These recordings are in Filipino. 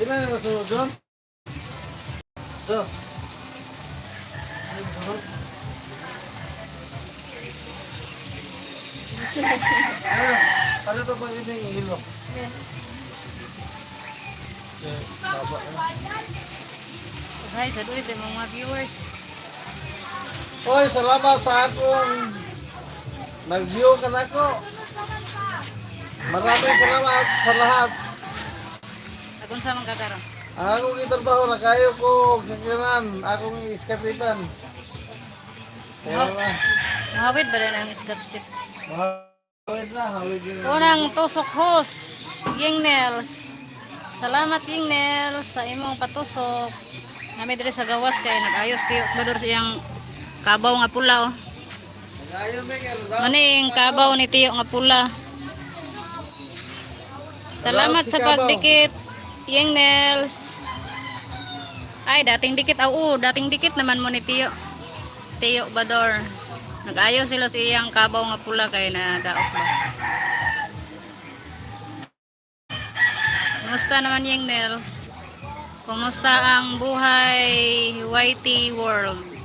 Sino yung masunod doon? Ito. Ano to pag ito yung ilo? Hi, sa doon sa mga viewers. Hoy, salamat sa akong nag-view ka na ko. Maraming salamat sa lahat. Akong sa mga kakaroon. Ang akong itrabaho na kayo ko kakanan, akong iskatipan. Kaya na. Mahawid ba rin ang scotch tip? Hawid na, hawid yun. Unang tusok host, Ying Nels. Salamat Ying Nels sa imong patusok. Nami dire sa gawas kay nag-ayos tiyo sa bador siyang kabaw nga pula oh. Ayaw may Maning kabaw ni tiyo nga pula. Salamat sa pagdikit Ying Nels. Ay dating dikit dating dikit naman mo ni tiyo. Tiyo bador. Nag-ayos sila sa iyang kabaw nga pula kay nadaot ba. Kumusta naman Ying Nels? Kumusta ang buhay YT World?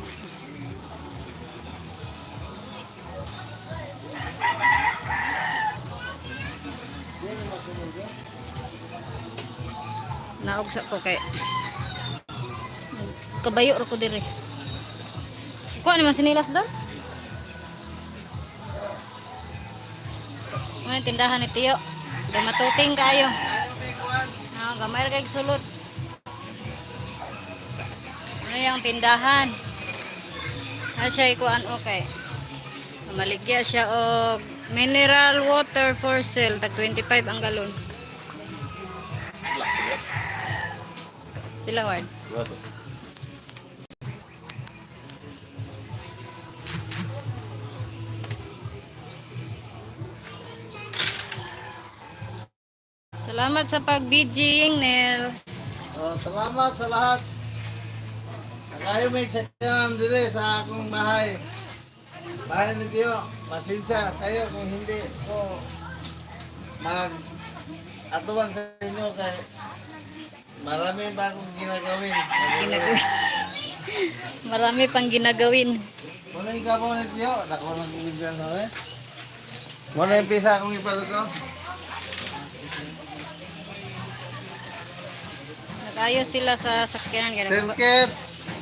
Naugsa ko kay kabayo ra ko dire. Kuha naman sinilas daw. May tindahan ni Tiyo. Gamatuting kayo. Gamay ra kay sulod. Ano yung tindahan? Siya ikuan okay. Maligya siya og mineral water for sale tag 25 ang galon. Sila ward. Salamat sa pag-BGing, Nels. Salamat sa lahat. Nakayo may sakyan dire sa akong bahay. Bahay ni Tiyo. Pasensya kayo kung hindi ko atuwan sa inyo kay marami pa akong ginagawin. Marami pang ginagawin. Muna ikaw po ni Tiyo. Naku lang kumigyan na rin. Muna yung pisa akong ipaluto. Nag-ayos sila sa sakyanan. Sirkit.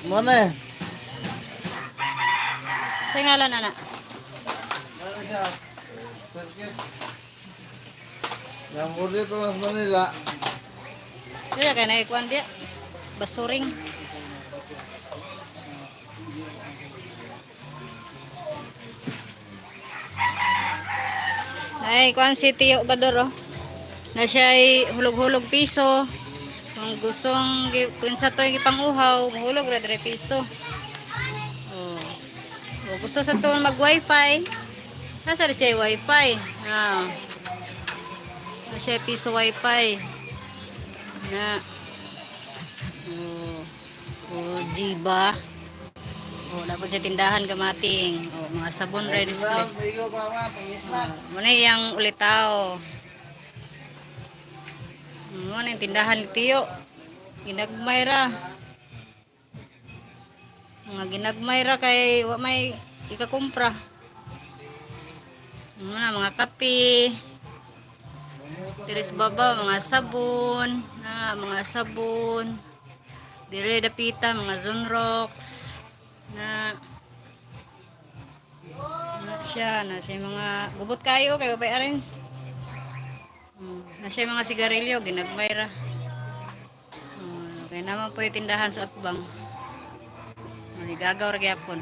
Muna. Sa ngalan, anak? Muna siya. Sirkit. Yang muli ito mas Manila. Dila kaya naikuan dia. Basuring. Naikuan si Tiyo Bador, oh. Na siya ay hulog-hulog piso. Kung gustong kung sa to yung ipanguhaw, mahulog ra dire piso. Oh. O gusto sa to mag-wifi. Nasa rin siya yung wifi. Na siya piso wifi. Na. Oh, diba? Oh, dapat sa tindahan gamating. Oh, mga sabon red display. Muna yung ulitaw. Muna yung tindahan ni Tiyo. Ginagmay ra. Mga ginagmay ra kay wa may ikakumpra. Mga kape. Tiris baba, mga sabon. Mga sabon. Dire dapita, mga Zonrox. Na siya mga gubot kayo kay babay arrange. Na siya mga sigarilyo ginagmay ra. Kaya naman po yung tindahan sa atbang. Gagaw ra gyapon.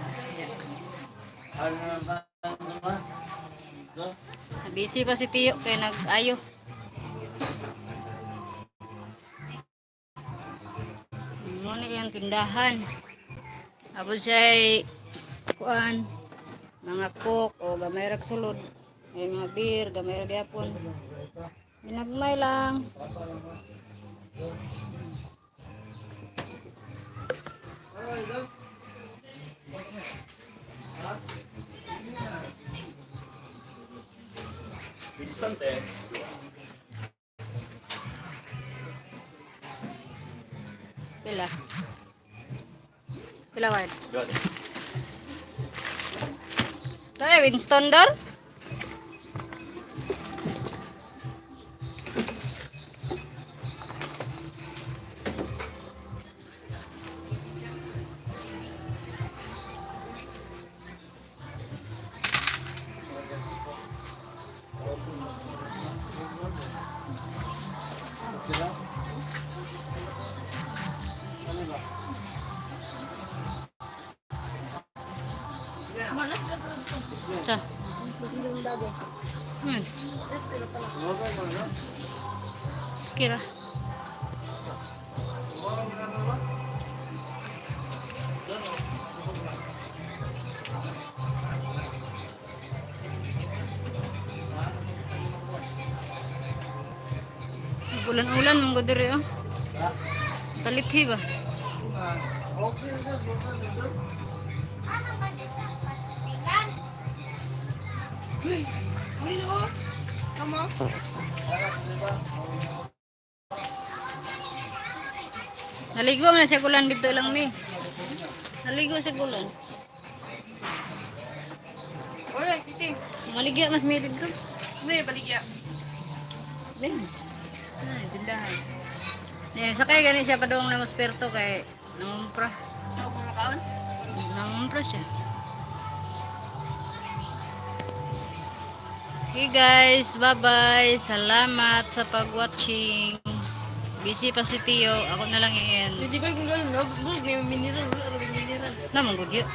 Busy pa si Tiyo kaya nag-ayo. Muna yung tindahan. Tapos siya ay kuan mga coke o gamay ra sulod. May mga beer, gamay ra gyapon. Ginagmay lang. Instant eh. Pila. Pila word. Good. Tayo, Winston Dor. Ito. Kira. Ulan-ulan mong diri oh. Kalithi ba? Okay, Naligo man na siya gulan dito lang mi. Naligo siya gulan. Oy, titi. Maligya mas may dito. Hindi, baligya. Din. Ay, tindahan. Eh, sakay gani siya pa doong na mosperto kay nangumpra. Ako mga kaon. Nangumpra siya. Okay guys, bye-bye. Salamat sa pag-watching. Busy pa si Tio. Ako na lang i-end. Hindi ba kung gano'n, no? Bro, may mineral. Wala rin mineral. Naman, good yun.